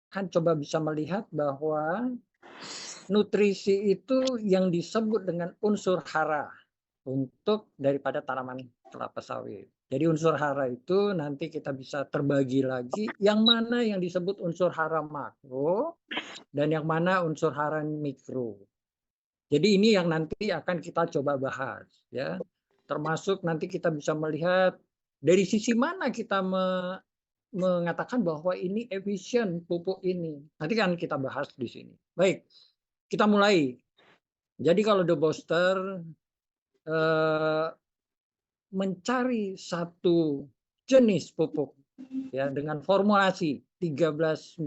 kan coba bisa melihat bahwa nutrisi itu yang disebut dengan unsur hara untuk daripada tanaman kelapa sawit. Jadi unsur hara itu nanti kita bisa terbagi lagi, yang mana yang disebut unsur hara makro dan yang mana unsur hara mikro. Jadi ini yang nanti akan kita coba bahas, ya. Termasuk nanti kita bisa melihat dari sisi mana kita mengatakan bahwa ini efisien pupuk ini. Nanti kan kita bahas di sini. Baik, kita mulai. Jadi kalau The Boster mencari satu jenis pupuk ya dengan formulasi 13.928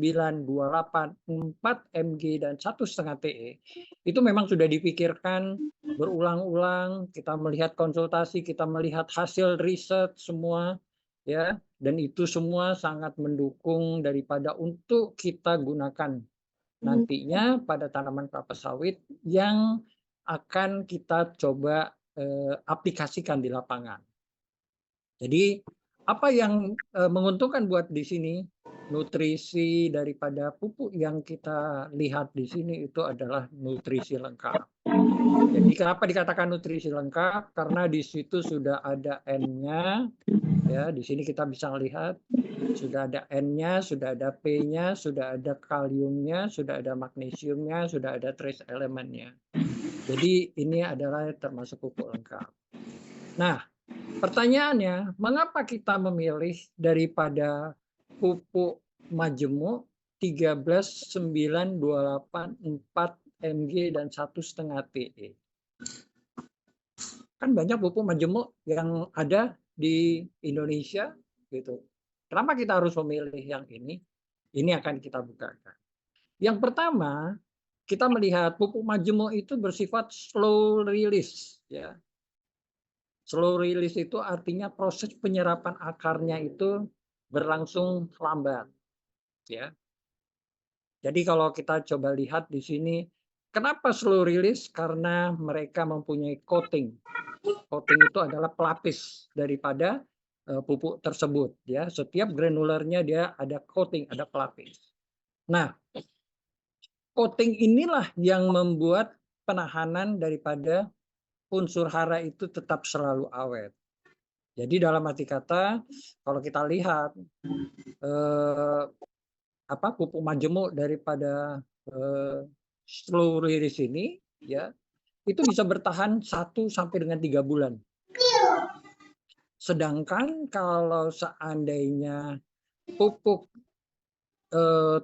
mg dan 1,5 TE itu memang sudah dipikirkan berulang-ulang, kita melihat konsultasi, kita melihat hasil riset semua ya, dan itu semua sangat mendukung daripada untuk kita gunakan nantinya pada tanaman kelapa sawit yang akan kita coba aplikasikan di lapangan. Jadi apa yang menguntungkan buat di sini? Nutrisi daripada pupuk yang kita lihat di sini itu adalah nutrisi lengkap. Jadi kenapa dikatakan nutrisi lengkap? Karena di situ sudah ada N-nya, ya. Di sini kita bisa melihat sudah ada N-nya, sudah ada P-nya, sudah ada kaliumnya, sudah ada magnesiumnya, sudah ada trace elemennya. Jadi ini adalah termasuk pupuk lengkap. Nah, pertanyaannya, mengapa kita memilih daripada pupuk majemuk 13.928 mg dan 1,5 TE? Kan banyak pupuk majemuk yang ada di Indonesia gitu. Kenapa kita harus memilih yang ini? Ini akan kita bukakan. Yang pertama, kita melihat pupuk majemuk itu bersifat slow release ya. Slow release itu artinya proses penyerapan akarnya itu berlangsung lambat, ya. Jadi kalau kita coba lihat di sini, kenapa slow release? Karena mereka mempunyai coating. Coating itu adalah pelapis daripada pupuk tersebut, ya. Setiap granulernya dia ada coating, ada pelapis. Nah, coating inilah yang membuat penahanan daripada unsur hara itu tetap selalu awet. Jadi dalam arti kata, kalau kita lihat pupuk majemuk daripada slow release ini, ya itu bisa bertahan 1 sampai dengan 3 bulan. Sedangkan kalau seandainya pupuk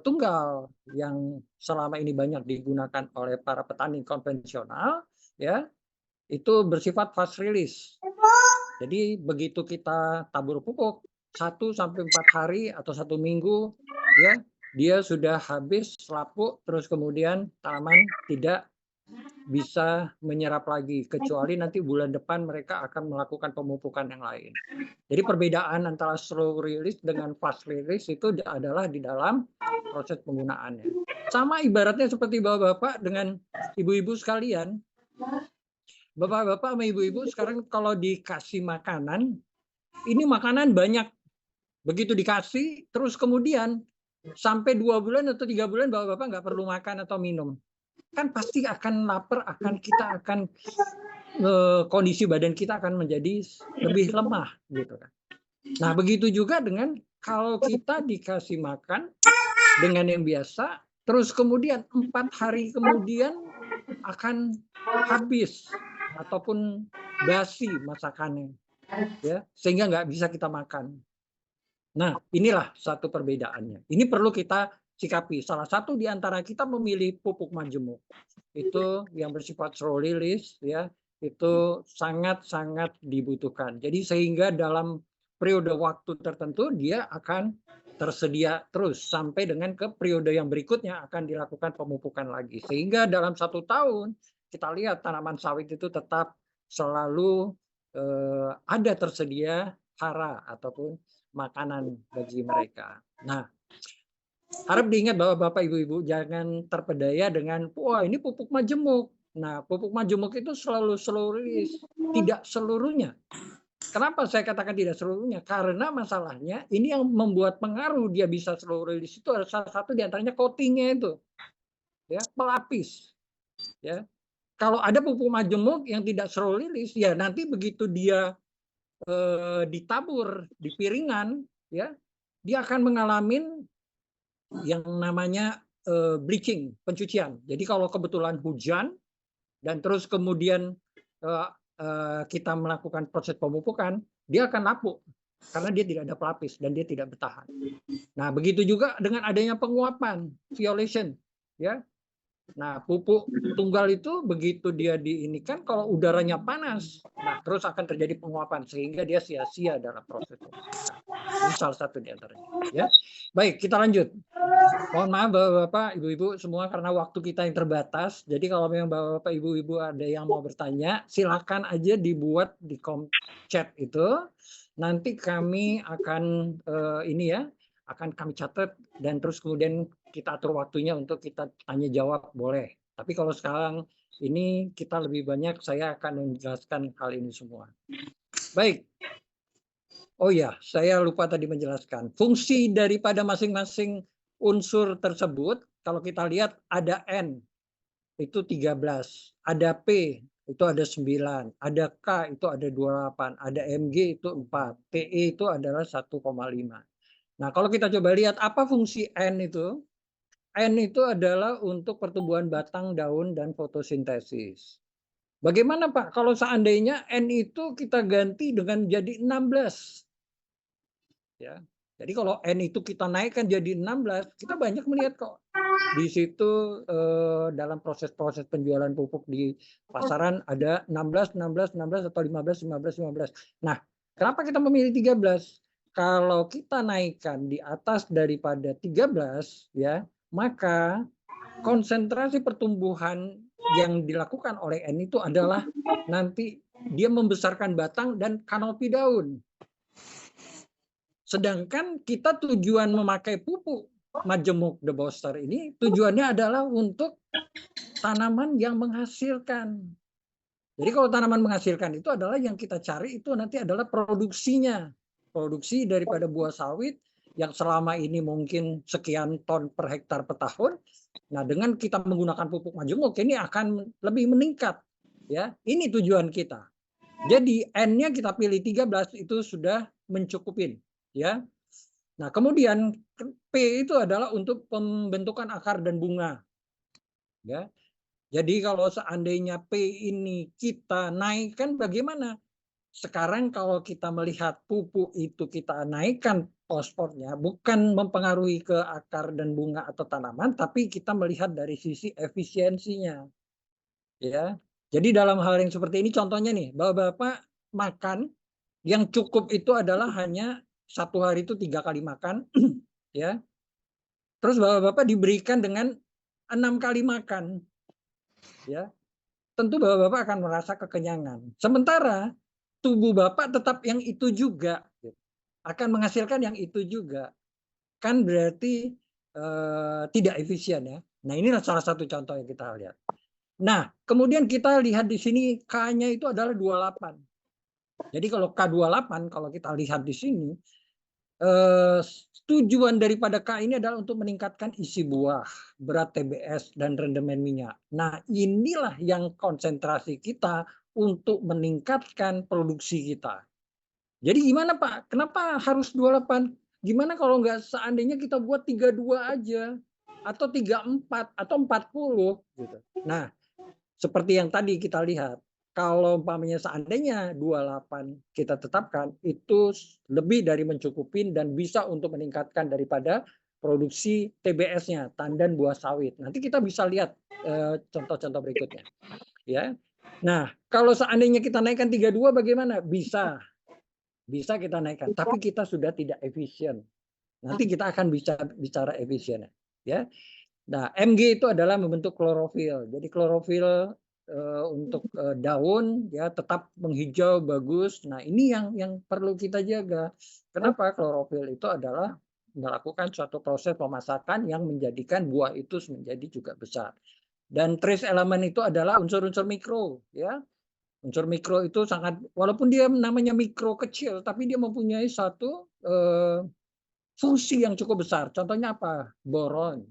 tunggal yang selama ini banyak digunakan oleh para petani konvensional, ya itu bersifat fast release. Jadi begitu kita tabur pupuk 1 sampai 4 hari atau 1 minggu, ya dia sudah habis lapuk, terus kemudian tanaman tidak bisa menyerap lagi, kecuali nanti bulan depan mereka akan melakukan pemupukan yang lain. Jadi perbedaan antara slow release dengan fast release itu adalah di dalam proses penggunaannya. Sama ibaratnya seperti bapak-bapak dengan ibu-ibu sekalian. Bapak-bapak sama ibu-ibu sekarang kalau dikasih makanan, ini makanan banyak. Begitu dikasih, terus kemudian sampai 2 bulan atau 3 bulan bapak-bapak nggak perlu makan atau minum. Kan pasti akan lapar, kita akan kondisi badan kita akan menjadi lebih lemah gitu kan. Nah, begitu juga dengan kalau kita dikasih makan dengan yang biasa, terus kemudian 4 hari kemudian akan habis ataupun basi masakannya, ya, sehingga nggak bisa kita makan. Nah, inilah satu perbedaannya. Ini perlu kita sikapi. Salah satu di antara kita memilih pupuk majemuk itu yang bersifat slow release, ya, itu sangat-sangat dibutuhkan. Jadi sehingga dalam periode waktu tertentu dia akan tersedia terus sampai dengan ke periode yang berikutnya akan dilakukan pemupukan lagi. Sehingga dalam 1 tahun kita lihat tanaman sawit itu tetap selalu ada tersedia hara ataupun makanan bagi mereka. Nah, harap diingat bahwa Bapak Ibu-ibu jangan terpedaya dengan wah ini pupuk majemuk. Nah, pupuk majemuk itu selalu slow release, tidak seluruhnya. Kenapa saya katakan tidak seluruhnya? Karena masalahnya ini yang membuat pengaruh dia bisa slow release itu ada salah satu diantaranya coatingnya itu, ya pelapis, ya. Kalau ada pupuk majemuk yang tidak slow release, ya nanti begitu dia ditabur di piringan, ya, dia akan mengalami yang namanya bleaching, pencucian. Jadi kalau kebetulan hujan dan terus kemudian kita melakukan proses pemupukan, dia akan lapuk karena dia tidak ada pelapis dan dia tidak bertahan. Nah, begitu juga dengan adanya penguapan, violation, ya. Nah, pupuk tunggal itu begitu dia diinikan, kalau udaranya panas, nah terus akan terjadi penguapan sehingga dia sia-sia dalam proses pemupukan. Ini salah satu di antaranya. Ya, baik kita lanjut. Mohon maaf Bapak-Bapak, Ibu-Ibu semua karena waktu kita yang terbatas. Jadi kalau memang Bapak-Bapak, Ibu-Ibu ada yang mau bertanya, silakan aja dibuat di chat itu. Nanti kami akan ini ya, akan kami catat dan terus kemudian kita atur waktunya untuk kita tanya jawab boleh. Tapi kalau sekarang ini kita lebih banyak saya akan menjelaskan hal ini semua. Baik. Oh ya, saya lupa tadi menjelaskan. Fungsi daripada masing-masing unsur tersebut, kalau kita lihat ada N, itu 13. Ada P, itu ada 9. Ada K, itu ada 28. Ada Mg, itu 4. Te itu adalah 1,5. Nah, kalau kita coba lihat apa fungsi N itu? N itu adalah untuk pertumbuhan batang, daun, dan fotosintesis. Bagaimana Pak kalau seandainya N itu kita ganti dengan jadi 16? Ya. Jadi kalau N itu kita naikkan jadi 16, kita banyak melihat kok di situ dalam proses-proses penjualan pupuk di pasaran ada 16, 16, 16 atau 15, 15, 15. Nah, kenapa kita memilih 13? Kalau kita naikkan di atas daripada 13 ya, maka konsentrasi pertumbuhan yang dilakukan oleh N itu adalah nanti dia membesarkan batang dan kanopi daun. Sedangkan kita tujuan memakai pupuk majemuk The Booster ini tujuannya adalah untuk tanaman yang menghasilkan. Jadi kalau tanaman menghasilkan itu adalah yang kita cari itu nanti adalah produksinya. Produksi daripada buah sawit yang selama ini mungkin sekian ton per hektar per tahun. Nah, dengan kita menggunakan pupuk majemuk ini akan lebih meningkat. Ya, ini tujuan kita. Jadi N-nya kita pilih 13 itu sudah mencukupin, ya. Nah, kemudian P itu adalah untuk pembentukan akar dan bunga. Ya. Jadi kalau seandainya P ini kita naikkan bagaimana? Sekarang kalau kita melihat pupuk itu kita naikkan fosfornya bukan mempengaruhi ke akar dan bunga atau tanaman, tapi kita melihat dari sisi efisiensinya. Ya. Jadi dalam hal yang seperti ini contohnya nih, Bapak-bapak makan yang cukup itu adalah hanya satu hari itu 3 kali makan, ya. Terus Bapak-bapak diberikan dengan 6 kali makan, ya. Tentu Bapak-bapak akan merasa kekenyangan. Sementara tubuh Bapak tetap yang itu juga, akan menghasilkan yang itu juga. Kan berarti tidak efisien ya. Nah, inilah salah satu contoh yang kita lihat. Nah, kemudian kita lihat di sini K-nya itu adalah 28. Jadi kalau K28 kalau kita lihat di sini tujuan daripada K ini adalah untuk meningkatkan isi buah, berat TBS dan rendemen minyak. Nah, inilah yang konsentrasi kita untuk meningkatkan produksi kita. Jadi gimana Pak? Kenapa harus 28? Gimana kalau nggak seandainya kita buat 32 aja atau 34 atau 40 gitu. Nah, seperti yang tadi kita lihat, kalau umpamanya seandainya 28 kita tetapkan, itu lebih dari mencukupin dan bisa untuk meningkatkan daripada produksi TBS-nya, tandan buah sawit. Nanti kita bisa lihat contoh-contoh berikutnya. Ya. Nah, kalau seandainya kita naikkan 32 bagaimana? Bisa. Bisa kita naikkan, tapi kita sudah tidak efisien. Nanti kita akan bicara efisien. Ya. Nah, Mg itu adalah membentuk klorofil. Jadi klorofil untuk daun ya tetap menghijau bagus. Nah, ini yang perlu kita jaga. Kenapa? Klorofil itu adalah melakukan suatu proses pemasakan yang menjadikan buah itu menjadi juga besar. Dan trace elemen itu adalah unsur-unsur mikro, ya. Unsur mikro itu sangat, walaupun dia namanya mikro kecil, tapi dia mempunyai satu fungsi yang cukup besar. Contohnya apa? Boron,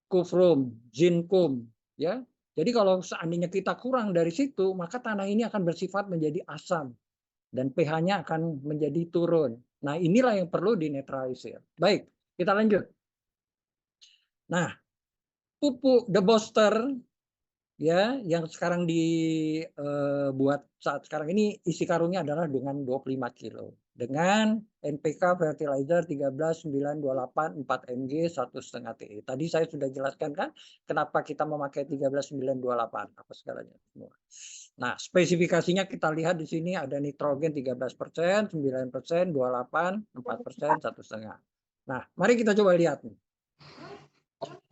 kufrum, zinkum, ya. Jadi kalau seandainya kita kurang dari situ, maka tanah ini akan bersifat menjadi asam dan pH-nya akan menjadi turun. Nah, inilah yang perlu dinetralisir. Baik, kita lanjut. Nah, pupuk The Boster ya yang sekarang dibuat saat sekarang ini isi karungnya adalah dengan 25 kilo dengan NPK fertilizer 13928 4 mg 1,5 TE. Tadi saya sudah jelaskan kan kenapa kita memakai 13928 apa segalanya semua. Nah, spesifikasinya kita lihat di sini ada nitrogen 13%, 9%, 28, 4%, 1,5. Nah, mari kita coba lihat nih.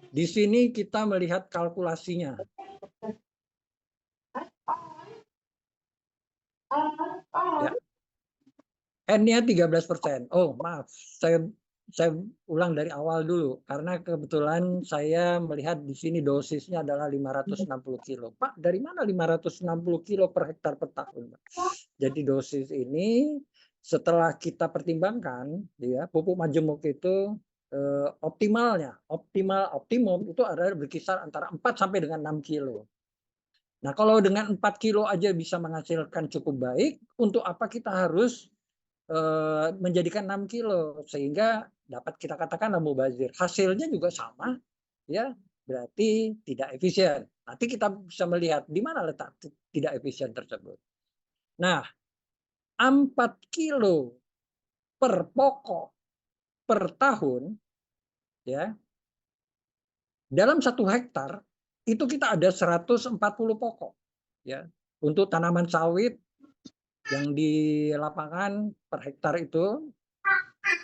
Di sini kita melihat kalkulasinya. Ya. N-nya 13%. Oh, maaf. Saya ulang dari awal dulu karena kebetulan saya melihat di sini dosisnya adalah 560 kilo. Pak, dari mana 560 kilo per hektar per tahun? Jadi dosis ini setelah kita pertimbangkan ya, pupuk majemuk itu optimum itu adalah berkisar antara 4 sampai dengan 6 kilo. Nah, kalau dengan 4 kilo aja bisa menghasilkan cukup baik, untuk apa kita harus menjadikan 6 kilo sehingga dapat kita katakan mubazir. Hasilnya juga sama, ya berarti tidak efisien. Nanti kita bisa melihat di mana letak tidak efisien tersebut. Nah, 4 kilo per pokok per tahun, ya dalam 1 hektar itu kita ada 140 pokok, ya untuk tanaman sawit yang di lapangan per hektar itu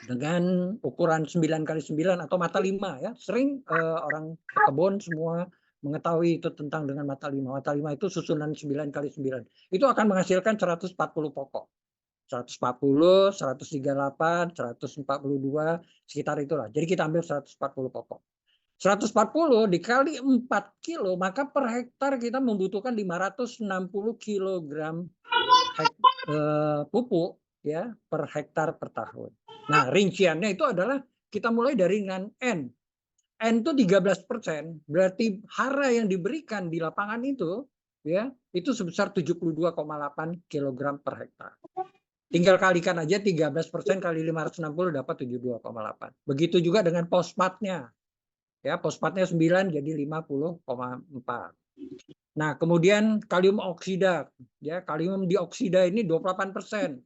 dengan ukuran 9x9 atau mata 5 ya. Sering orang kebun semua mengetahui itu tentang dengan mata 5. Mata 5 itu susunan 9x9. Itu akan menghasilkan 140 pokok. 140, 138, 142, sekitar itulah. Jadi kita ambil 140 pokok. 140 dikali 4 kilo, maka per hektar kita membutuhkan 560 kilogram pupuk ya per hektar per tahun. Nah, rinciannya itu adalah kita mulai dari dengan N. N itu 13%, berarti hara yang diberikan di lapangan itu ya, itu sebesar 72,8 kg per hektar. Tinggal kalikan aja 13% kali 560 dapat 72,8. Begitu juga dengan fosfatnya. Ya, fosfatnya 9 jadi 50,4. Nah, kemudian kalium oksida, ya kalium dioksida ini 28%.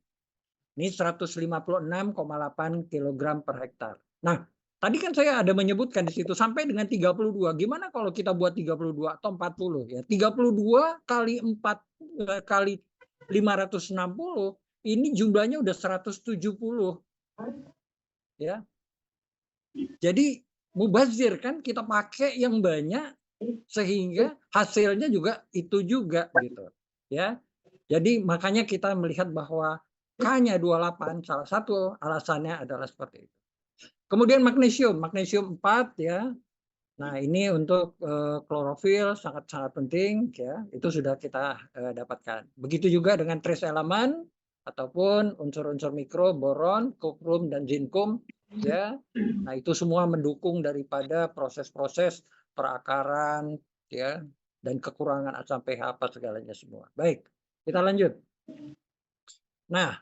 Ini 156,8 kg per hektar. Nah, tadi kan saya ada menyebutkan di situ sampai dengan 32. Gimana kalau kita buat 32 atau 40 ya? 32 kali 4 kali 560 ini jumlahnya udah 170. Ya. Jadi mubazir kan kita pakai yang banyak sehingga hasilnya juga itu juga gitu. Ya. Jadi makanya kita melihat bahwa K-nya 28, salah satu alasannya adalah seperti itu. Kemudian magnesium 4 ya. Nah, ini untuk klorofil sangat-sangat penting ya. Itu sudah kita dapatkan. Begitu juga dengan trace elemen ataupun unsur-unsur mikro, boron, kufrum dan zinkum ya. Nah, itu semua mendukung daripada proses-proses perakaran ya dan kekurangan asam pH apa segalanya semua. Baik, kita lanjut. Nah,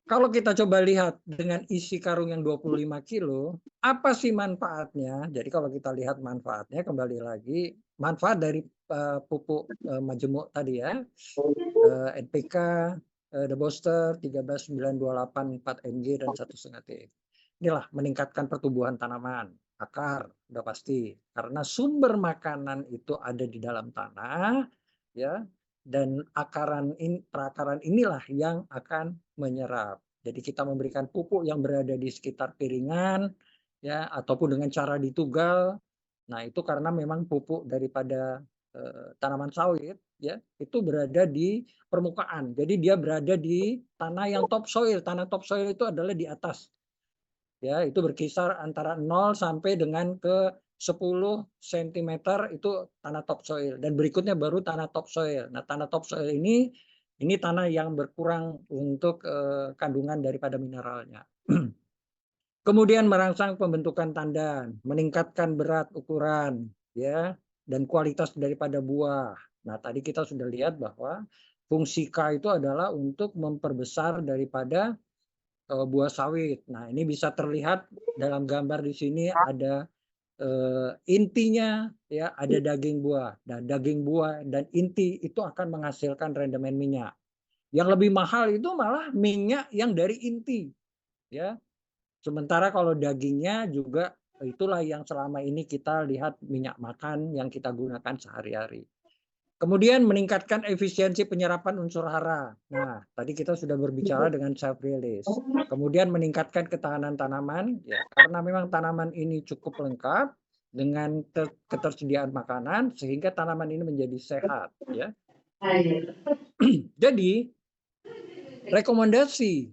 kalau kita coba lihat dengan isi karung yang 25 kilo, apa sih manfaatnya? Jadi kalau kita lihat manfaatnya, kembali lagi, manfaat dari pupuk majemuk tadi ya, NPK, The Boster, 13928 4 mg dan 1,5 T. Inilah meningkatkan pertumbuhan tanaman, akar, udah pasti. Karena sumber makanan itu ada di dalam tanah, ya, dan perakaran inilah yang akan menyerap. Jadi kita memberikan pupuk yang berada di sekitar piringan ya ataupun dengan cara ditugal. Nah, itu karena memang pupuk daripada tanaman sawit ya itu berada di permukaan. Jadi dia berada di tanah yang topsoil. Tanah topsoil itu adalah di atas. Ya, itu berkisar antara 0 sampai dengan ke 10 cm itu tanah topsoil dan berikutnya baru tanah topsoil. Nah, tanah topsoil ini tanah yang berkurang untuk kandungan daripada mineralnya. Kemudian merangsang pembentukan tandan, meningkatkan berat ukuran, ya, dan kualitas daripada buah. Nah, tadi kita sudah lihat bahwa fungsi K itu adalah untuk memperbesar daripada buah sawit. Nah, ini bisa terlihat dalam gambar di sini ada intinya, ya, ada daging buah. Nah, daging buah dan inti itu akan menghasilkan rendemen minyak. Yang lebih mahal itu malah minyak yang dari inti, ya. Sementara kalau dagingnya juga itulah yang selama ini kita lihat minyak makan yang kita gunakan sehari-hari. Kemudian meningkatkan efisiensi penyerapan unsur hara. Nah, tadi kita sudah berbicara dengan self release. Kemudian meningkatkan ketahanan tanaman, ya, karena memang tanaman ini cukup lengkap dengan ketersediaan makanan sehingga tanaman ini menjadi sehat, ya. Jadi rekomendasi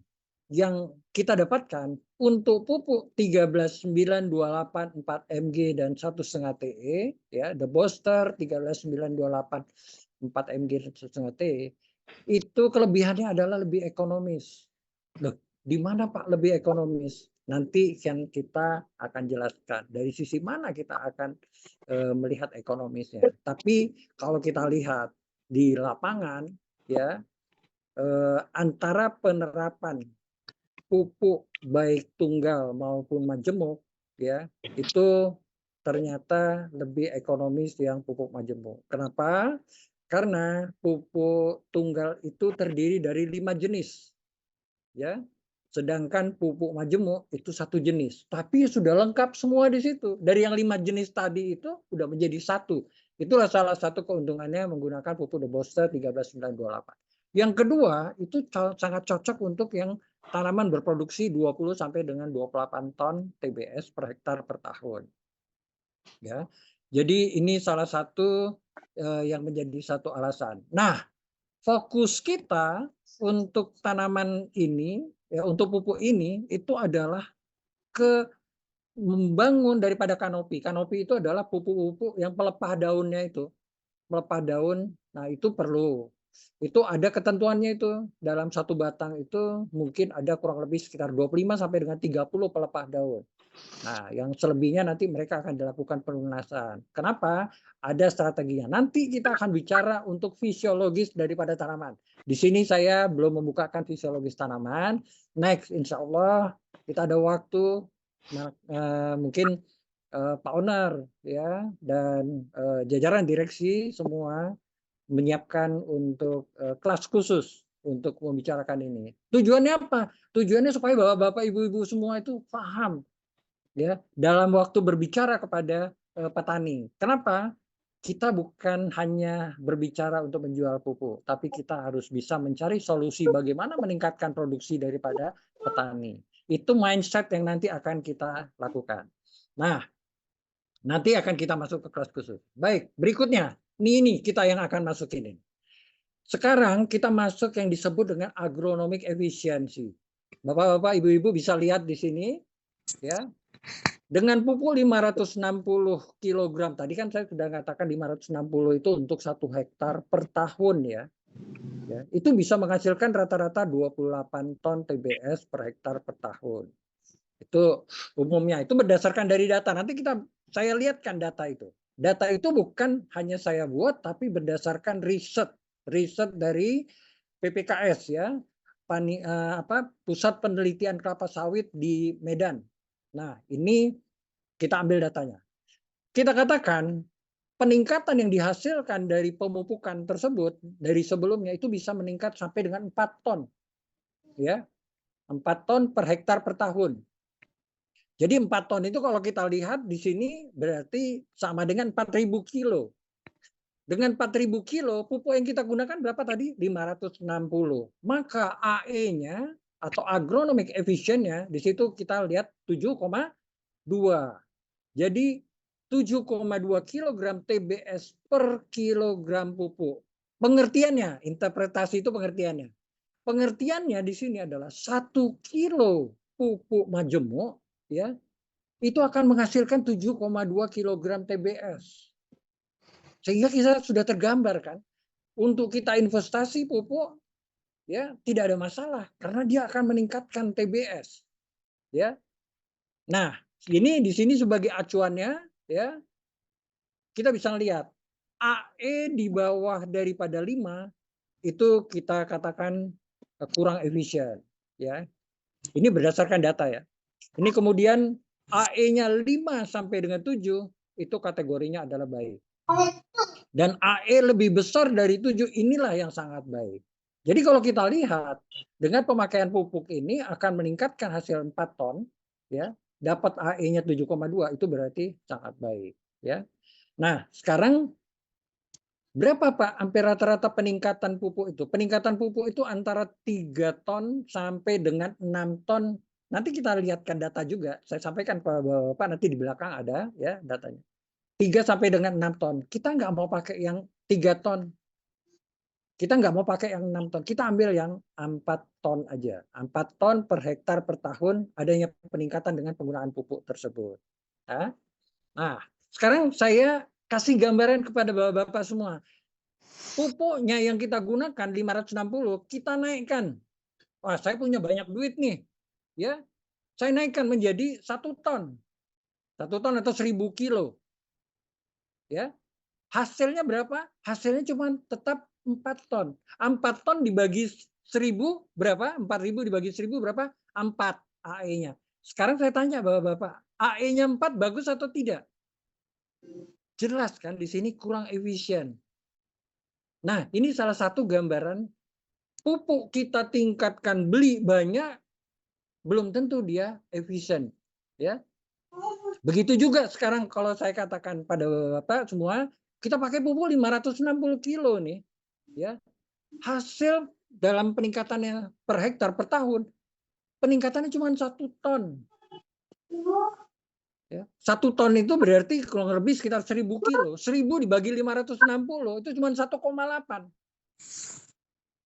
yang kita dapatkan untuk pupuk 13928 4 mg dan 1,5 TE, ya, The Booster 13928 4 mg dan 1,5 TE, itu kelebihannya adalah lebih ekonomis. Loh, di mana Pak lebih ekonomis? Nanti yang kita akan jelaskan dari sisi mana kita akan melihat ekonomisnya. Tapi kalau kita lihat di lapangan, ya, antara penerapan pupuk baik tunggal maupun majemuk, ya, itu ternyata lebih ekonomis yang pupuk majemuk. Kenapa? Karena pupuk tunggal itu terdiri dari 5 jenis, ya. Sedangkan pupuk majemuk itu 1 jenis, tapi sudah lengkap semua di situ. Dari yang 5 jenis tadi itu sudah menjadi 1. Itulah salah satu keuntungannya menggunakan pupuk The Booster 13928. Yang kedua, itu sangat cocok untuk yang tanaman berproduksi 20 sampai dengan 28 ton TBS per hektar per tahun. Ya. Jadi ini salah satu yang menjadi satu alasan. Nah, fokus kita untuk tanaman ini, ya, untuk pupuk ini itu adalah ke membangun daripada kanopi. Kanopi itu adalah pupuk-pupuk yang pelepah daunnya itu. Pelepah daun, nah itu perlu. Itu ada ketentuannya itu. Dalam satu batang itu mungkin ada kurang lebih sekitar 25 sampai dengan 30 pelepah daun. Nah, yang selebihnya nanti mereka akan dilakukan pelunasan. Kenapa? Ada strateginya. Nanti kita akan bicara untuk fisiologis daripada tanaman. Di sini saya belum membukakan fisiologis tanaman. Next, insya Allah kita ada waktu. Mungkin Pak Onar, ya, dan jajaran direksi semua menyiapkan untuk kelas khusus untuk membicarakan ini. Tujuannya apa? Tujuannya supaya bapak-bapak, ibu-ibu semua itu paham, ya, dalam waktu berbicara kepada petani. Kenapa? Kita bukan hanya berbicara untuk menjual pupuk, tapi kita harus bisa mencari solusi bagaimana meningkatkan produksi daripada petani. Itu mindset yang nanti akan kita lakukan. Nah, nanti akan kita masuk ke kelas khusus. Baik, berikutnya. Ini kita yang akan masuk ini. Sekarang kita masuk yang disebut dengan agronomic efficiency. Bapak-bapak, ibu-ibu bisa lihat di sini, ya. Dengan pupuk 560 kg, tadi kan saya sudah katakan 560 itu untuk 1 hektar per tahun, ya. Ya, itu bisa menghasilkan rata-rata 28 ton TBS per hektar per tahun. Itu umumnya, itu berdasarkan dari data. Nanti saya lihatkan data itu. Data itu bukan hanya saya buat, tapi berdasarkan riset dari PPKS, ya, Pusat Penelitian Kelapa Sawit di Medan. Nah, ini kita ambil datanya. Kita katakan peningkatan yang dihasilkan dari pemupukan tersebut dari sebelumnya itu bisa meningkat sampai dengan 4 ton. Ya. 4 ton per hektar per tahun. Jadi 4 ton itu kalau kita lihat di sini berarti sama dengan 4.000 kilo. Dengan 4.000 kilo, pupuk yang kita gunakan berapa tadi? 560. Maka AE-nya atau agronomic efficiency-nya di situ kita lihat 7,2. Jadi 7,2 kg TBS per kilogram pupuk. Pengertiannya, interpretasi itu pengertiannya. Pengertiannya di sini adalah 1 kilo pupuk majemuk, ya, itu akan menghasilkan 7,2 kg TBS. Sehingga kita sudah tergambar kan, untuk kita investasi pupuk ya tidak ada masalah karena dia akan meningkatkan TBS. Ya. Nah, ini di sini sebagai acuannya ya. Kita bisa lihat AE di bawah daripada 5 itu kita katakan kurang efisien ya. Ini berdasarkan data ya. Ini kemudian AE-nya 5 sampai dengan 7 itu kategorinya adalah baik. Dan AE lebih besar dari 7 inilah yang sangat baik. Jadi kalau kita lihat dengan pemakaian pupuk ini akan meningkatkan hasil 4 ton ya, dapat AE-nya 7,2 itu berarti sangat baik ya. Nah, sekarang berapa Pak hampir rata-rata peningkatan pupuk itu? Peningkatan pupuk itu antara 3 ton sampai dengan 6 ton. Nanti kita lihatkan data juga. Saya sampaikan ke Bapak nanti di belakang ada ya datanya. 3 sampai dengan 6 ton. Kita nggak mau pakai yang 3 ton. Kita nggak mau pakai yang 6 ton. Kita ambil yang 4 ton aja. 4 ton per hektar per tahun adanya peningkatan dengan penggunaan pupuk tersebut. Ya. Nah, sekarang saya kasih gambaran kepada Bapak-Bapak semua. Pupuknya yang kita gunakan 560 kita naikkan. Wah, saya punya banyak duit nih. Ya. Saya naikkan menjadi 1 ton. 1 ton atau 1000 kilo. Ya. Hasilnya berapa? Hasilnya cuma tetap 4 ton. 4 ton dibagi 1000 berapa? 4000 dibagi 1000 berapa? 4 AE-nya. Sekarang saya tanya Bapak-Bapak, AE-nya 4 bagus atau tidak? Jelas kan di sini kurang efisien. Nah, ini salah satu gambaran pupuk kita tingkatkan beli banyak belum tentu dia efisien, ya. Begitu juga sekarang kalau saya katakan pada Bapak semua, kita pakai pupuk 560 kilo nih, ya. Hasil dalam peningkatannya per hektar per tahun, peningkatannya cuma 1 ton. Ya. 1 ton itu berarti kurang lebih sekitar 1000 kilo. 1000 dibagi 560 itu cuma 1,8.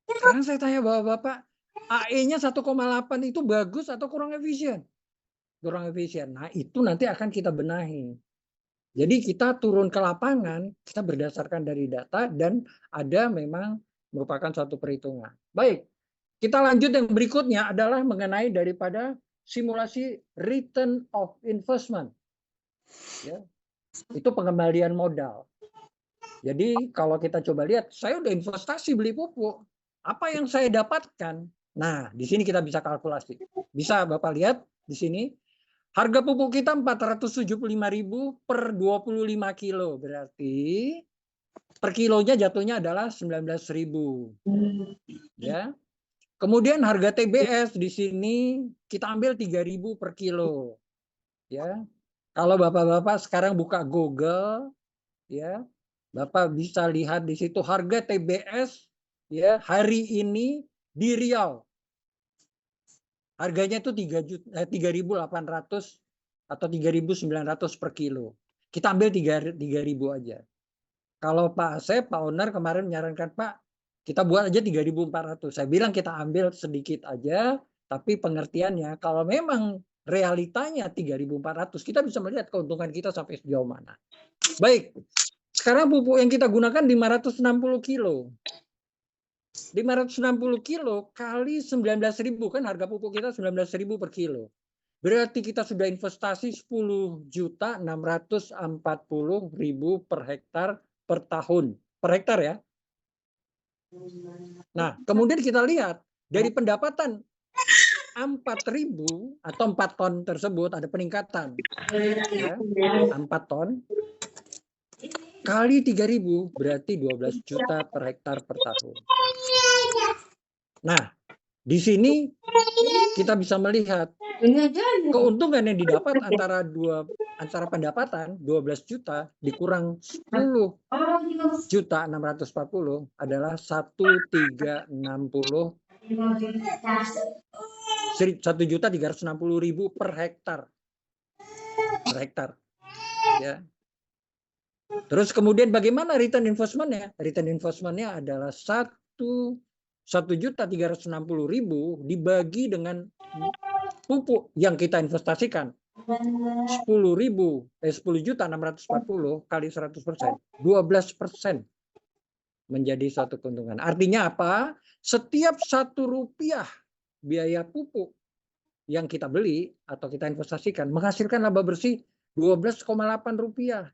Sekarang saya tanya Bapak-Bapak, AE-nya 1,8 itu bagus atau kurang efisien? Kurang efisien. Nah, itu nanti akan kita benahi. Jadi kita turun ke lapangan, kita berdasarkan dari data dan ada memang merupakan suatu perhitungan. Baik, kita lanjut yang berikutnya adalah mengenai daripada simulasi return of investment. Ya, itu pengembalian modal. Jadi kalau kita coba lihat, saya udah investasi beli pupuk, apa yang saya dapatkan? Nah, di sini kita bisa kalkulasi. Bisa Bapak lihat di sini, harga pupuk kita 475.000 per 25 kilo. Berarti per kilonya jatuhnya adalah 19.000. Ya. Kemudian harga TBS di sini kita ambil 3.000 per kilo. Ya. Kalau Bapak-bapak sekarang buka Google, ya, Bapak bisa lihat di situ harga TBS ya hari ini di Riau. Harganya itu 3.800 atau 3.900 per kilo. Kita ambil 3.000 aja. Kalau Pak Asep, Pak Owner kemarin menyarankan, Pak, kita buat aja 3.400. Saya bilang kita ambil sedikit aja, tapi pengertiannya kalau memang realitanya 3.400, kita bisa melihat keuntungan kita sampai sejauh mana. Baik, sekarang pupuk yang kita gunakan 560 kilo. 560 kilo kali 19.000 kan harga pupuk kita 19.000 per kilo. Berarti kita sudah investasi 10.640.000 per hektar per tahun. Per hektar ya. Nah, kemudian kita lihat dari pendapatan 4.000 atau 4 ton tersebut ada peningkatan. Ya, 4 ton kali 3.000 berarti 12 juta per hektar per tahun. Nah, di sini kita bisa melihat keuntungan yang didapat antara pendapatan 12 juta dikurang 10.640 adalah 1.360 1.360.000 per hektar. Per hektar. Ya. Terus kemudian bagaimana return investment-nya? Return investment-nya adalah 1.360.000 dibagi dengan pupuk yang kita investasikan. 10 juta 640 kali 100%, 12% menjadi suatu keuntungan. Artinya apa? Setiap Rp1 biaya pupuk yang kita beli atau kita investasikan menghasilkan laba bersih Rp12,8. Ya.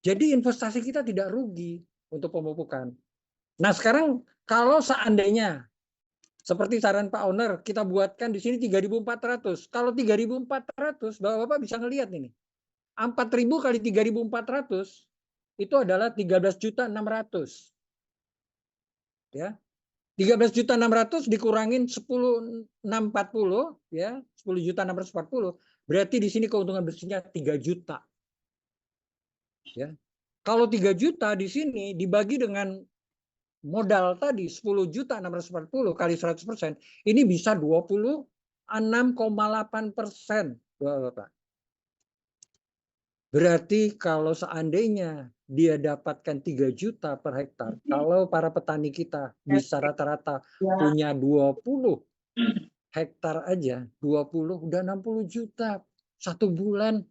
Jadi investasi kita tidak rugi untuk pemupukan. Nah sekarang kalau seandainya seperti saran Pak Owner, kita buatkan di sini 3.400. Kalau 3.400, Bapak-Bapak bisa ngelihat ini. 4.000 kali 3.400 itu adalah 13.600.000. Ya. 13.600.000 dikurangin 10.640 ya, 10.640 berarti di sini keuntungan bersihnya 3 juta. Ya. Kalau 3 juta di sini dibagi dengan modal tadi 10.640 kali 100%, ini bisa 26,8%. Bapak. Berarti kalau seandainya dia dapatkan 3 juta per hektar, kalau para petani kita bisa rata-rata punya 20 hektar aja, 20 udah 60 juta 1 bulan.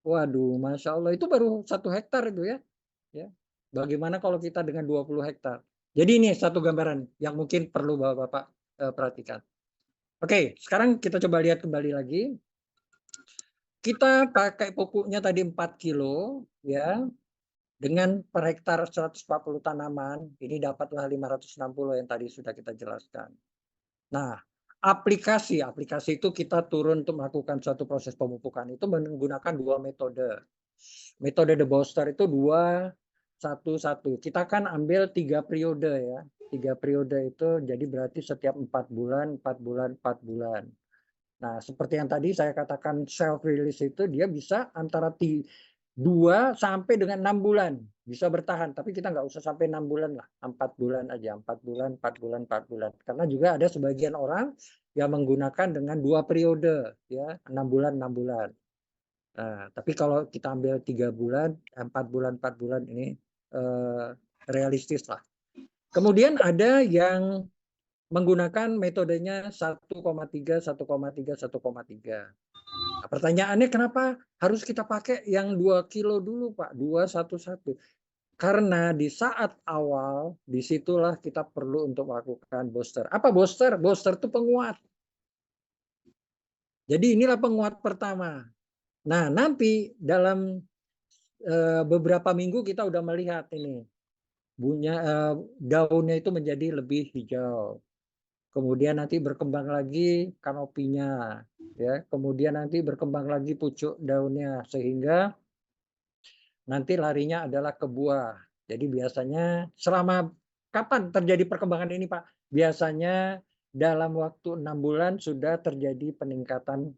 Waduh, Masya Allah, itu baru 1 hektar itu ya. Ya. Bagaimana kalau kita dengan 20 hektar? Jadi ini satu gambaran yang mungkin perlu Bapak-Bapak perhatikan. Oke, sekarang kita coba lihat kembali lagi. Kita pakai pupuknya tadi 4 kilo ya. Dengan per hektar 140 tanaman, ini dapatlah 560 yang tadi sudah kita jelaskan. Nah, aplikasi itu kita turun untuk melakukan suatu proses pemupukan itu menggunakan 2 metode. Metode The Booster itu 2-1-1. Kita kan ambil 3 periode ya. 3 periode itu jadi berarti setiap 4 bulan, 4 bulan, 4 bulan. Nah, seperti yang tadi saya katakan self release itu dia bisa antara 2 sampai dengan 6 bulan bisa bertahan, tapi kita nggak usah sampai 6 bulan lah, 4 bulan aja, 4 bulan, 4 bulan, 4 bulan. Karena juga ada sebagian orang yang menggunakan dengan 2 periode, ya 6 bulan, 6 bulan. Nah, tapi kalau kita ambil 3 bulan, 4 bulan, 4 bulan ini realistis lah. Kemudian ada yang menggunakan metodenya 1,3, 1,3, 1,3. Nah, pertanyaannya kenapa harus kita pakai yang 2 kilo dulu Pak, 2-1-1? Karena di saat awal, disitulah kita perlu untuk melakukan booster. Apa booster? Booster itu penguat. Jadi inilah penguat pertama. Nah nanti dalam beberapa minggu kita udah melihat ini. Daunnya itu menjadi lebih hijau. Kemudian nanti berkembang lagi kanopinya, ya. Kemudian nanti berkembang lagi pucuk daunnya sehingga nanti larinya adalah ke buah. Jadi biasanya selama kapan terjadi perkembangan ini, Pak? Biasanya dalam waktu 6 bulan sudah terjadi peningkatan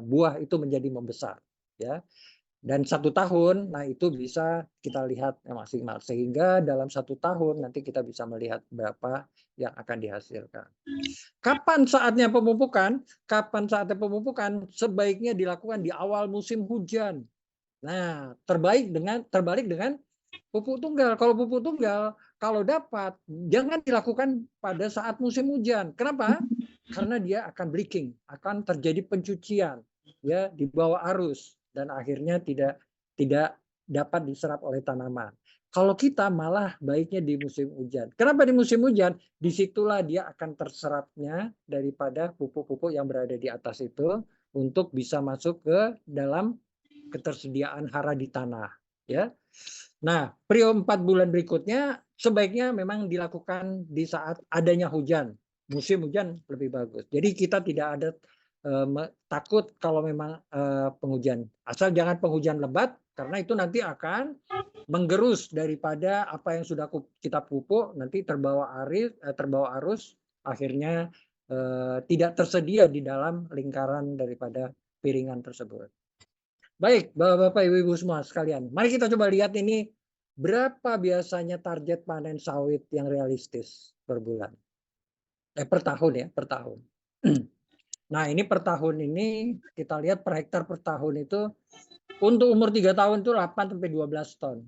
buah itu menjadi membesar, ya. Dan 1 tahun, nah itu bisa kita lihat maksimal. Sehingga dalam 1 tahun nanti kita bisa melihat berapa yang akan dihasilkan. Kapan saatnya pemupukan? Kapan saatnya pemupukan? Sebaiknya dilakukan di awal musim hujan. Nah, terbalik dengan pupuk tunggal. Kalau pupuk tunggal, kalau dapat, jangan dilakukan pada saat musim hujan. Kenapa? Karena dia akan bleaching, akan terjadi pencucian, ya, di bawah arus. Dan akhirnya tidak dapat diserap oleh tanaman. Kalau kita malah baiknya di musim hujan. Kenapa di musim hujan? Disitulah dia akan terserapnya daripada pupuk-pupuk yang berada di atas itu untuk bisa masuk ke dalam ketersediaan hara di tanah. Ya. Nah, periode 4 bulan berikutnya sebaiknya memang dilakukan di saat adanya hujan. Musim hujan lebih bagus. Jadi kita tidak ada takut kalau memang penghujan. Asal jangan penghujan lebat karena itu nanti akan menggerus daripada apa yang sudah kita pupuk nanti terbawa arus akhirnya tidak tersedia di dalam lingkaran daripada piringan tersebut. Baik, Bapak-bapak, Ibu-ibu semua sekalian. Mari kita coba lihat ini berapa biasanya target panen sawit yang realistis per bulan. Per tahun ya, per tahun. Nah, ini per tahun ini kita lihat per hektar per tahun itu untuk umur 3 tahun itu 8 sampai 12 ton.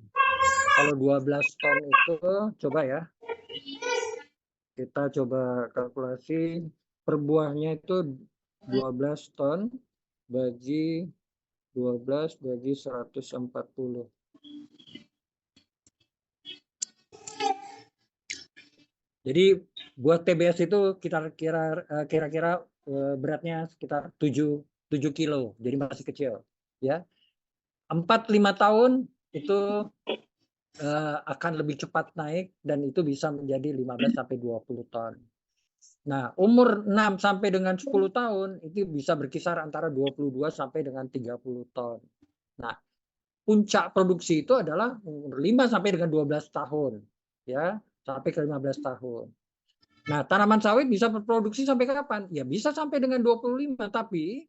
Kalau 12 ton itu coba ya. Kita coba kalkulasi per buahnya itu 12 ton bagi 12 bagi 140. Jadi buat TBS itu kira-kira beratnya sekitar 7 kilo, jadi masih kecil, ya. 4-5 tahun itu akan lebih cepat naik dan itu bisa menjadi 15 sampai 20 ton. Nah, umur 6 sampai dengan 10 tahun itu bisa berkisar antara 22 sampai dengan 30 ton. Nah, puncak produksi itu adalah umur 5 sampai dengan 12 tahun, ya, sampai ke 15 tahun. Nah, tanaman sawit bisa berproduksi sampai kapan? Ya bisa sampai dengan 25, tapi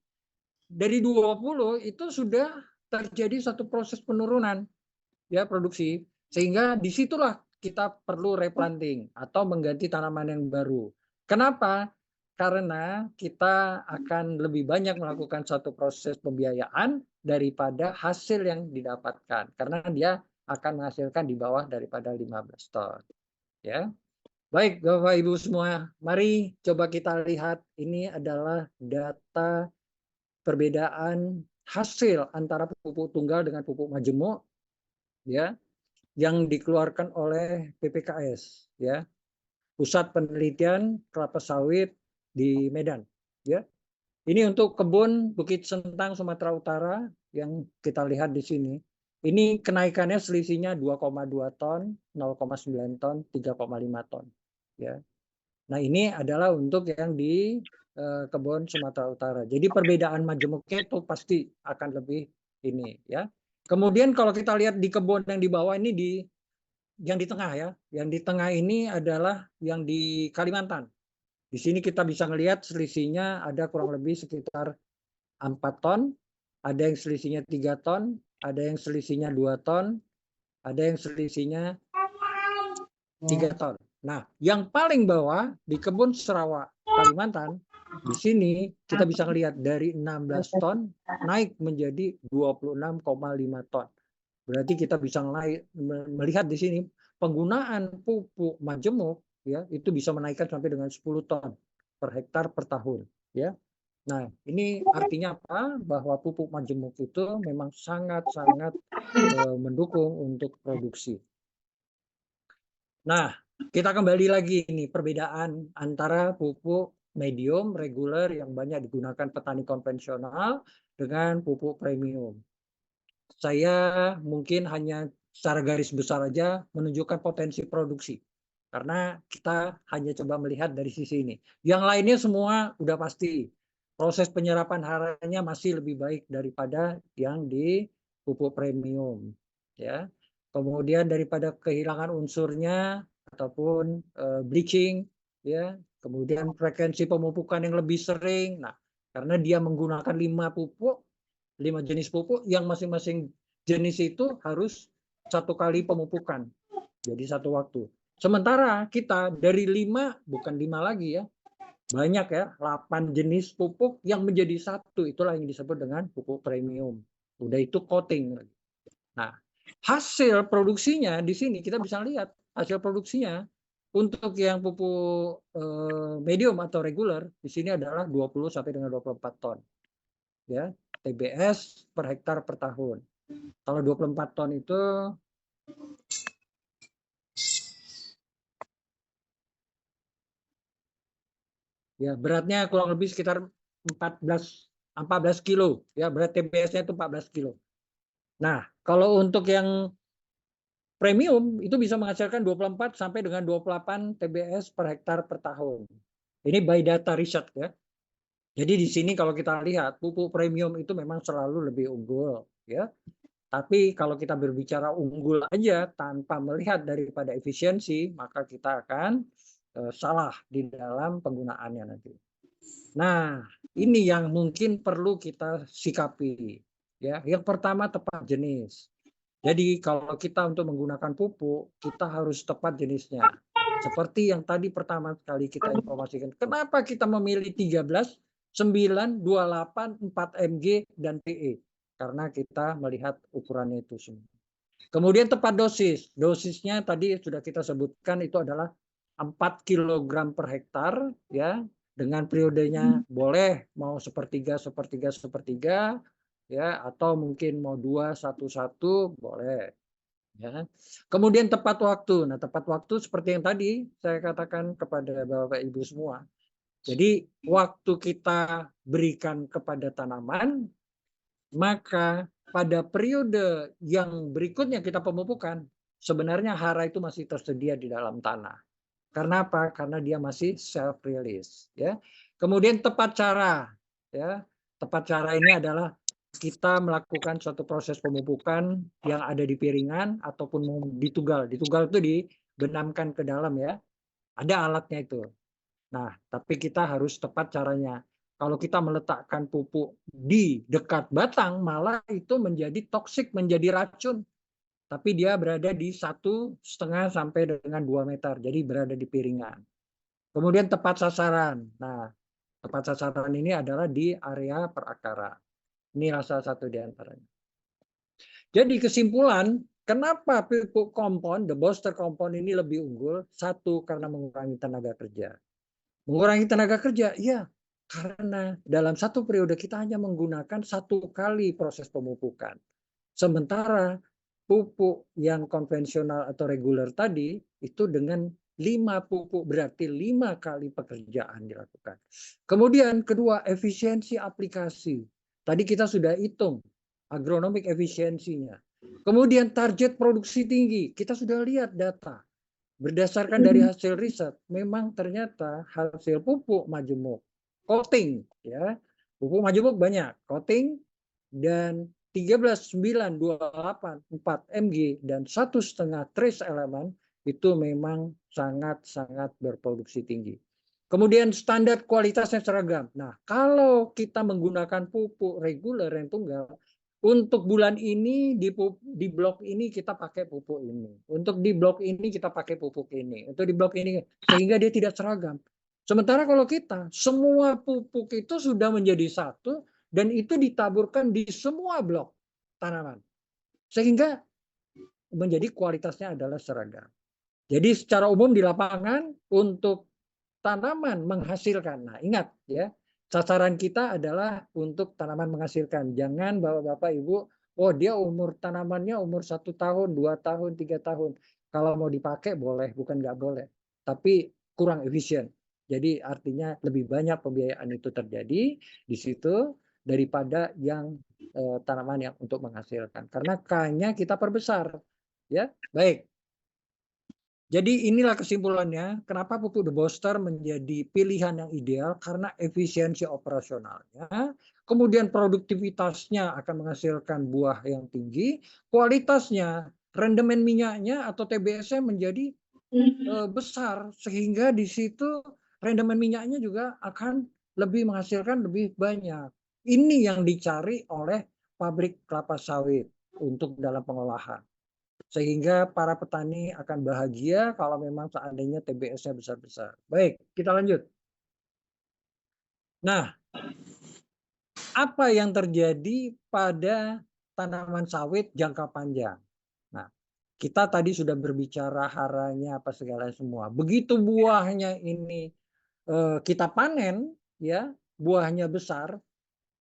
dari 20 itu sudah terjadi satu proses penurunan, ya, produksi. Sehingga disitulah kita perlu replanting atau mengganti tanaman yang baru. Kenapa? Karena kita akan lebih banyak melakukan satu proses pembiayaan daripada hasil yang didapatkan. Karena dia akan menghasilkan di bawah daripada 15 ton. Ya. Baik, Bapak Ibu semua, mari coba kita lihat ini adalah data perbedaan hasil antara pupuk tunggal dengan pupuk majemuk, ya, yang dikeluarkan oleh PPKS, ya, Pusat Penelitian Kelapa Sawit di Medan, ya. Ini untuk kebun Bukit Sentang Sumatera Utara yang kita lihat di sini. Ini kenaikannya selisihnya 2,2 ton, 0,9 ton, 3,5 ton, ya. Nah, ini adalah untuk yang di kebun Sumatera Utara. Jadi perbedaan majemuknya itu pasti akan lebih ini, ya. Kemudian kalau kita lihat di kebun yang di bawah ini yang di tengah, ya. Yang di tengah ini adalah yang di Kalimantan. Di sini kita bisa melihat selisihnya ada kurang lebih sekitar 4 ton, ada yang selisihnya 3 ton, ada yang selisihnya 2 ton, ada yang selisihnya 3 ton. Nah, yang paling bawah di kebun Sarawak Kalimantan, di sini kita bisa melihat dari 16 ton naik menjadi 26,5 ton. Berarti kita bisa melihat di sini penggunaan pupuk majemuk, ya, itu bisa menaikkan sampai dengan 10 ton per hektar per tahun, ya. Nah, ini artinya apa? Bahwa pupuk majemuk itu memang sangat-sangat mendukung untuk produksi. Nah, kita kembali lagi nih perbedaan antara pupuk medium reguler yang banyak digunakan petani konvensional dengan pupuk premium. Saya mungkin hanya secara garis besar aja menunjukkan potensi produksi. Karena kita hanya coba melihat dari sisi ini. Yang lainnya semua udah pasti. Proses penyerapan harinya masih lebih baik daripada yang di pupuk premium. Ya. Kemudian daripada kehilangan unsurnya ataupun bleaching, ya. Kemudian frekuensi pemupukan yang lebih sering. Nah, karena dia menggunakan 5 jenis pupuk yang masing-masing jenis itu harus 1 kali pemupukan. Jadi 1 waktu. Sementara kita dari 5, bukan 5 lagi ya, banyak ya, 8 jenis pupuk yang menjadi 1. Itulah yang disebut dengan pupuk premium. Udah itu coating. Nah, hasil produksinya di sini kita bisa lihat hasil produksinya untuk yang pupuk medium atau reguler di sini adalah 20 sampai dengan 24 ton. Ya, TBS per hektar per tahun. Kalau 24 ton itu ya beratnya kurang lebih sekitar 14 kilo, ya, berat TBS-nya itu 14 kilo. Nah, kalau untuk yang premium itu bisa menghasilkan 24 sampai dengan 28 TBS per hektar per tahun. Ini by data riset ya. Jadi di sini kalau kita lihat pupuk premium itu memang selalu lebih unggul ya. Tapi kalau kita berbicara unggul aja tanpa melihat daripada efisiensi, maka kita akan salah di dalam penggunaannya nanti. Nah, ini yang mungkin perlu kita sikapi. Ya, yang pertama tepat jenis. Jadi kalau kita untuk menggunakan pupuk, kita harus tepat jenisnya. Seperti yang tadi pertama kali kita informasikan. Kenapa kita memilih 13, 9, 28, 4 mg dan PE? Karena kita melihat ukurannya itu semua. Kemudian tepat dosis. Dosisnya tadi sudah kita sebutkan itu adalah 4 kg per hektar, ya. dengan periodenya boleh mau sepertiga, sepertiga, sepertiga, ya, atau mungkin mau 2, 1, 1 boleh. Ya. Kemudian tepat waktu. Nah, tepat waktu seperti yang tadi saya katakan kepada Bapak Ibu semua. Jadi waktu kita berikan kepada tanaman, maka pada periode yang berikutnya kita pemupukan, sebenarnya hara itu masih tersedia di dalam tanah. Karena apa? Karena dia masih self release, ya. Kemudian tepat cara, ya. Tepat cara ini adalah kita melakukan suatu proses pemupukan yang ada di piringan ataupun ditugal. Ditugal itu dibenamkan ke dalam, ya. Ada alatnya itu. Nah, tapi kita harus tepat caranya. Kalau kita meletakkan pupuk di dekat batang, malah itu menjadi toksik, menjadi racun. Tapi dia berada di 1,5 sampai dengan 2 meter. Jadi berada di piringan. Kemudian tepat sasaran. Nah, tepat sasaran ini adalah di area perakaran. Ini salah satu di antaranya. Jadi kesimpulan, kenapa pupuk kompon, the booster kompon ini lebih unggul? Satu, karena mengurangi tenaga kerja. Mengurangi tenaga kerja, iya. Karena dalam satu periode kita hanya menggunakan 1 kali proses pemupukan. Sementara pupuk yang konvensional atau reguler tadi itu dengan 5 pupuk, berarti 5 kali pekerjaan dilakukan. Kemudian kedua, efisiensi aplikasi. Tadi kita sudah hitung agronomik efisiensinya. Kemudian target produksi tinggi, kita sudah lihat data. Berdasarkan dari hasil riset, memang ternyata hasil pupuk majemuk, coating, ya, pupuk majemuk banyak, coating dan 13,928,4 mg dan 1,5 trace elemen itu memang sangat-sangat berproduksi tinggi. Kemudian standar kualitasnya seragam. Nah, kalau kita menggunakan pupuk reguler yang tunggal, untuk bulan ini di blok ini kita pakai pupuk ini. Untuk di blok ini kita pakai pupuk ini. Untuk di blok ini sehingga dia tidak seragam. Sementara kalau kita semua pupuk itu sudah menjadi satu dan itu ditaburkan di semua blok tanaman. Sehingga menjadi kualitasnya adalah seragam. Jadi secara umum di lapangan untuk tanaman menghasilkan. Nah, ingat ya, sasaran kita adalah untuk tanaman menghasilkan. Jangan Bapak-bapak Ibu, oh dia umur tanamannya umur 1 tahun, 2 tahun, 3 tahun. Kalau mau dipakai boleh, bukan nggak boleh. Tapi kurang efisien. Jadi artinya lebih banyak pembiayaan itu terjadi di situ daripada yang tanaman yang untuk menghasilkan. Karena K-nya kita perbesar. Ya, baik. Jadi inilah kesimpulannya, kenapa pupuk The Booster menjadi pilihan yang ideal karena efisiensi operasionalnya, kemudian produktivitasnya akan menghasilkan buah yang tinggi, kualitasnya, rendemen minyaknya atau TBS-nya menjadi besar sehingga di situ rendemen minyaknya juga akan lebih menghasilkan lebih banyak. Ini yang dicari oleh pabrik kelapa sawit untuk dalam pengolahan. Sehingga para petani akan bahagia kalau memang seandainya TBS-nya besar-besar. Baik, kita lanjut. Nah, apa yang terjadi pada tanaman sawit jangka panjang? Nah, kita tadi sudah berbicara haranya apa segala semua. Begitu buahnya ini kita panen, ya, buahnya besar,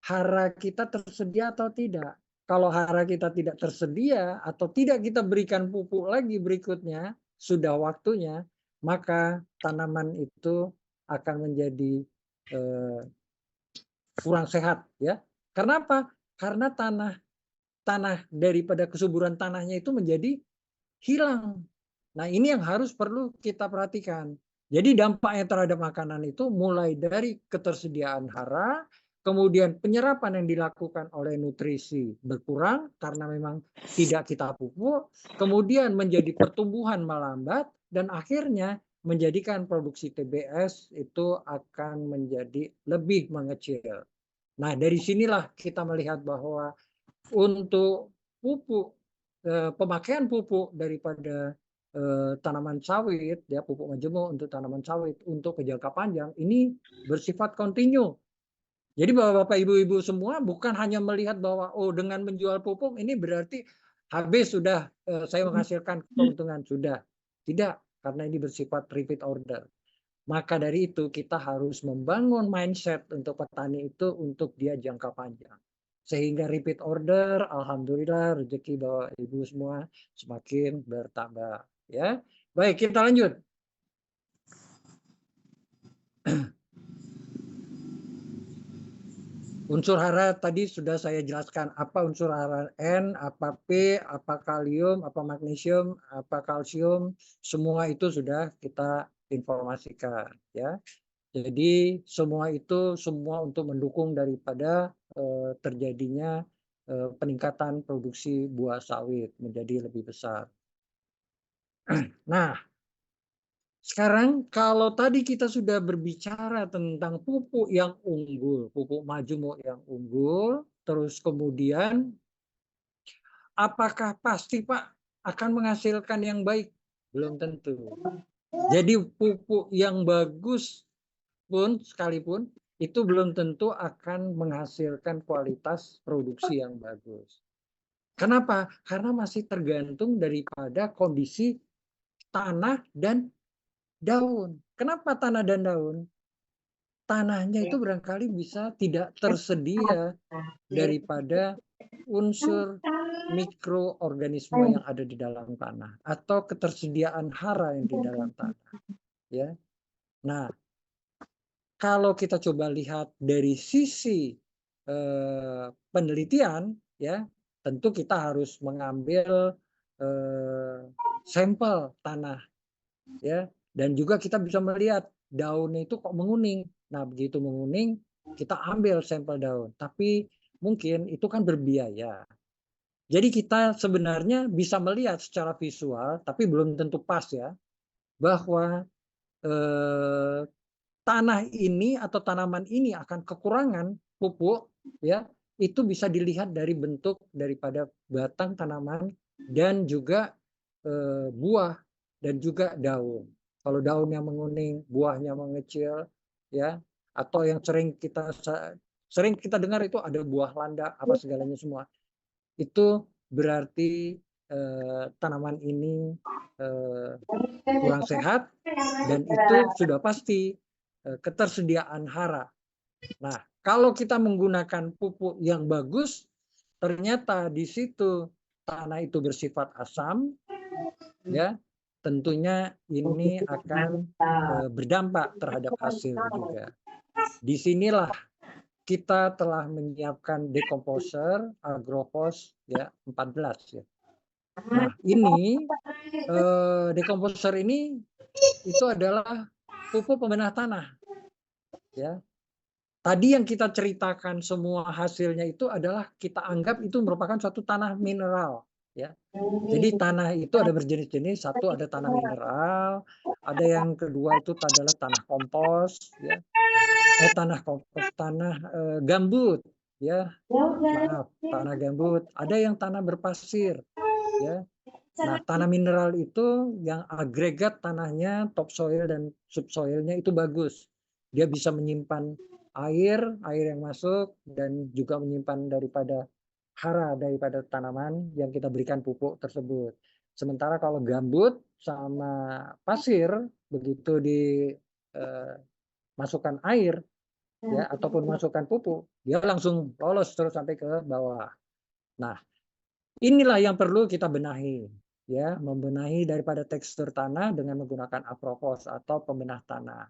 hara kita tersedia atau tidak? Kalau hara kita tidak tersedia atau tidak kita berikan pupuk lagi berikutnya, sudah waktunya, maka tanaman itu akan menjadi kurang sehat, ya. Karena apa? Karena tanah daripada kesuburan tanahnya itu menjadi hilang. Nah, ini yang harus perlu kita perhatikan. Jadi dampaknya terhadap makanan itu mulai dari ketersediaan hara, kemudian penyerapan yang dilakukan oleh nutrisi berkurang karena memang tidak kita pupuk, kemudian menjadi pertumbuhan melambat, dan akhirnya menjadikan produksi TBS itu akan menjadi lebih mengecil. Nah, dari sinilah kita melihat bahwa untuk pupuk, pemakaian pupuk daripada tanaman sawit, ya, pupuk majemuk untuk tanaman sawit untuk jangka panjang ini bersifat kontinu. Jadi Bapak Ibu-ibu semua bukan hanya melihat bahwa oh dengan menjual pupuk ini berarti habis sudah saya menghasilkan keuntungan, sudah. Tidak, karena ini bersifat repeat order. Maka dari itu kita harus membangun mindset untuk petani itu untuk dia jangka panjang. Sehingga repeat order, alhamdulillah rezeki Bapak Ibu semua semakin bertambah. Ya, baik kita lanjut. Unsur hara tadi sudah saya jelaskan apa unsur hara N, apa P, apa kalium, apa magnesium, apa kalsium, semua itu sudah kita informasikan ya. Jadi semua itu semua untuk mendukung daripada terjadinya peningkatan produksi buah sawit menjadi lebih besar. Nah, sekarang kalau tadi kita sudah berbicara tentang pupuk yang unggul, pupuk majemuk yang unggul, terus kemudian apakah pasti Pak akan menghasilkan yang baik? Belum tentu. Jadi pupuk yang bagus pun sekalipun itu belum tentu akan menghasilkan kualitas produksi yang bagus. Kenapa? Karena masih tergantung daripada kondisi tanah dan daun. Kenapa tanah dan daun? Tanahnya itu barangkali bisa tidak tersedia daripada unsur mikroorganisme yang ada di dalam tanah atau ketersediaan hara yang di dalam tanah. Ya, nah kalau kita coba lihat dari sisi penelitian, ya tentu kita harus mengambil sampel tanah, ya dan juga kita bisa melihat daunnya itu kok menguning. Nah begitu menguning kita ambil sampel daun, tapi mungkin itu kan berbiaya. Jadi kita sebenarnya bisa melihat secara visual, tapi belum tentu pas ya, bahwa tanah ini atau tanaman ini akan kekurangan pupuk, ya itu bisa dilihat dari bentuk daripada batang tanaman dan juga buah dan juga daun. Kalau daunnya menguning, buahnya mengecil, ya atau yang sering kita dengar itu ada buah landa apa segalanya semua. Itu berarti tanaman ini kurang sehat dan itu sudah pasti ketersediaan hara. Nah, kalau kita menggunakan pupuk yang bagus, ternyata di situ tanah itu bersifat asam, ya tentunya ini akan berdampak terhadap hasil juga. Disinilah kita telah menyiapkan decomposer Agrophos ya 14 ya. Nah ini decomposer ini itu adalah pupuk pembenah tanah ya. Tadi yang kita ceritakan semua hasilnya itu adalah kita anggap itu merupakan suatu tanah mineral ya. Jadi tanah itu ada berjenis-jenis, satu ada tanah mineral, ada yang kedua itu adalah tanah kompos ya. Tanah gambut ya. Maaf, tanah gambut. Ada yang tanah berpasir ya. Nah, tanah mineral itu yang agregat tanahnya, topsoil dan subsoilnya itu bagus. Dia bisa menyimpan air yang masuk dan juga menyimpan daripada hara daripada tanaman yang kita berikan pupuk tersebut. Sementara kalau gambut sama pasir begitu dimasukkan air ya ataupun masukkan pupuk, dia langsung lolos terus sampai ke bawah. Nah, inilah yang perlu kita benahi ya, membenahi daripada tekstur tanah dengan menggunakan Agrophos atau pembenah tanah.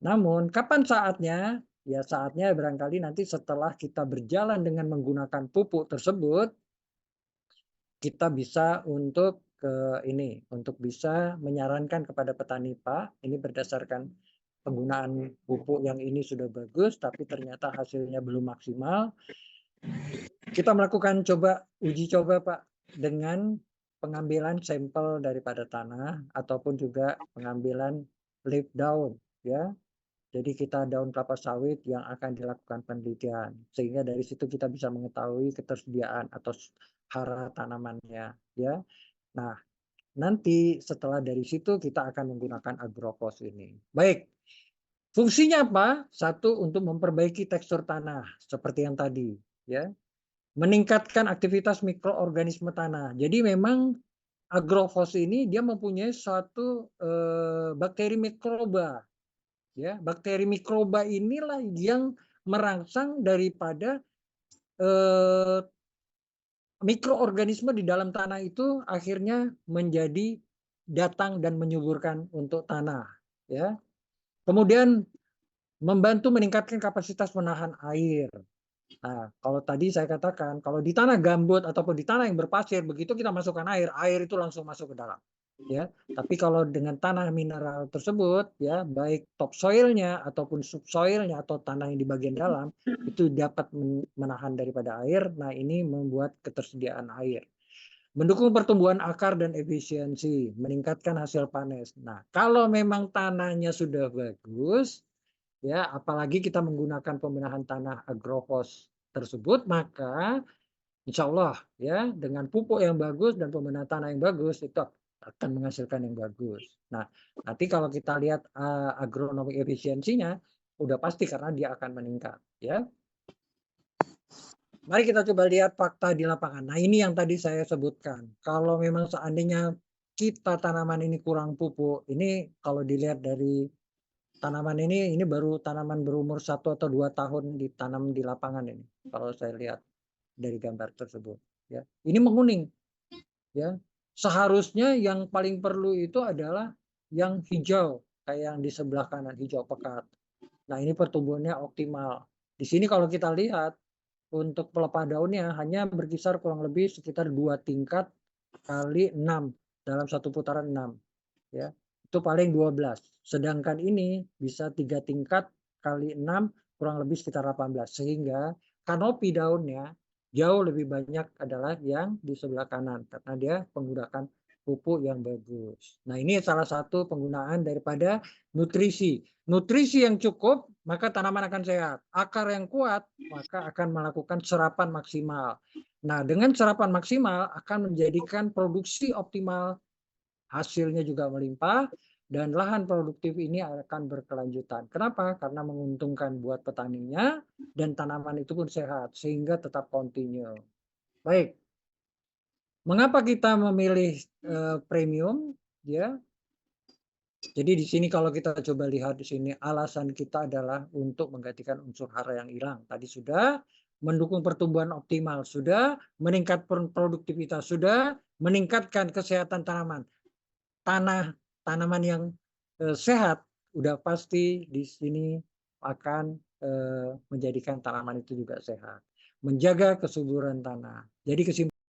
Namun kapan saatnya? Ya saatnya barangkali nanti setelah kita berjalan dengan menggunakan pupuk tersebut, kita bisa untuk untuk bisa menyarankan kepada petani, Pak, ini berdasarkan penggunaan pupuk yang ini sudah bagus, tapi ternyata hasilnya belum maksimal. Kita melakukan uji coba, Pak, dengan pengambilan sampel daripada tanah ataupun juga pengambilan leaf daun, ya. Jadi kita daun kelapa sawit yang akan dilakukan penelitian, sehingga dari situ kita bisa mengetahui ketersediaan atau hara tanamannya, ya. Nah, nanti setelah dari situ kita akan menggunakan Agrophos ini. Baik, fungsinya apa? Satu, untuk memperbaiki tekstur tanah seperti yang tadi, ya. Meningkatkan aktivitas mikroorganisme tanah. Jadi memang Agrophos ini dia mempunyai suatu bakteri mikroba Ya, bakteri mikroba inilah yang merangsang daripada mikroorganisme di dalam tanah itu akhirnya menjadi datang dan menyuburkan untuk tanah, ya. Kemudian membantu meningkatkan kapasitas menahan air. Nah, kalau tadi saya katakan, kalau di tanah gambut ataupun di tanah yang berpasir, begitu kita masukkan air, air itu langsung masuk ke dalam. Ya, tapi kalau dengan tanah mineral tersebut, ya, baik topsoilnya ataupun subsoilnya atau tanah yang di bagian dalam, itu dapat menahan daripada air. Nah, ini membuat ketersediaan air. Mendukung pertumbuhan akar dan efisiensi, meningkatkan hasil panen. Nah, kalau memang tanahnya sudah bagus, ya, apalagi kita menggunakan pembenahan tanah agrofos tersebut, maka insya Allah ya dengan pupuk yang bagus dan pembenahan tanah yang bagus itu akan menghasilkan yang bagus. Nah, nanti kalau kita lihat agronomi efisiensinya udah pasti karena dia akan meningkat, ya. Mari kita coba lihat fakta di lapangan. Nah, ini yang tadi saya sebutkan. Kalau memang seandainya kita tanaman ini kurang pupuk, ini kalau dilihat dari tanaman ini baru tanaman berumur 1 atau 2 tahun ditanam di lapangan ini. Kalau saya lihat dari gambar tersebut, ya. Ini menguning, ya. Seharusnya yang paling perlu itu adalah yang hijau, kayak yang di sebelah kanan, hijau pekat. Nah, ini pertumbuhannya optimal. Di sini kalau kita lihat untuk pelepah daunnya hanya berkisar kurang lebih sekitar 2 tingkat kali 6 dalam satu putaran 6. Ya, itu paling 12. Sedangkan ini bisa 3 tingkat kali 6 kurang lebih sekitar 18. Sehingga kanopi daunnya jauh lebih banyak adalah yang di sebelah kanan karena dia menggunakan pupuk yang bagus. Nah, ini salah satu penggunaan daripada nutrisi. Nutrisi yang cukup, maka tanaman akan sehat. Akar yang kuat, maka akan melakukan serapan maksimal. Nah, dengan serapan maksimal akan menjadikan produksi optimal, hasilnya juga melimpah, dan lahan produktif ini akan berkelanjutan. Kenapa? Karena menguntungkan buat petaninya dan tanaman itu pun sehat sehingga tetap kontinu. Baik, mengapa kita memilih premium? Ya, jadi di sini kalau kita coba lihat di sini alasan kita adalah untuk menggantikan unsur hara yang hilang. Tadi sudah mendukung pertumbuhan optimal, sudah meningkatkan produktivitas, sudah meningkatkan kesehatan tanaman. Tanaman yang sehat udah pasti di sini akan menjadikan tanaman itu juga sehat. Menjaga kesuburan tanah. Jadi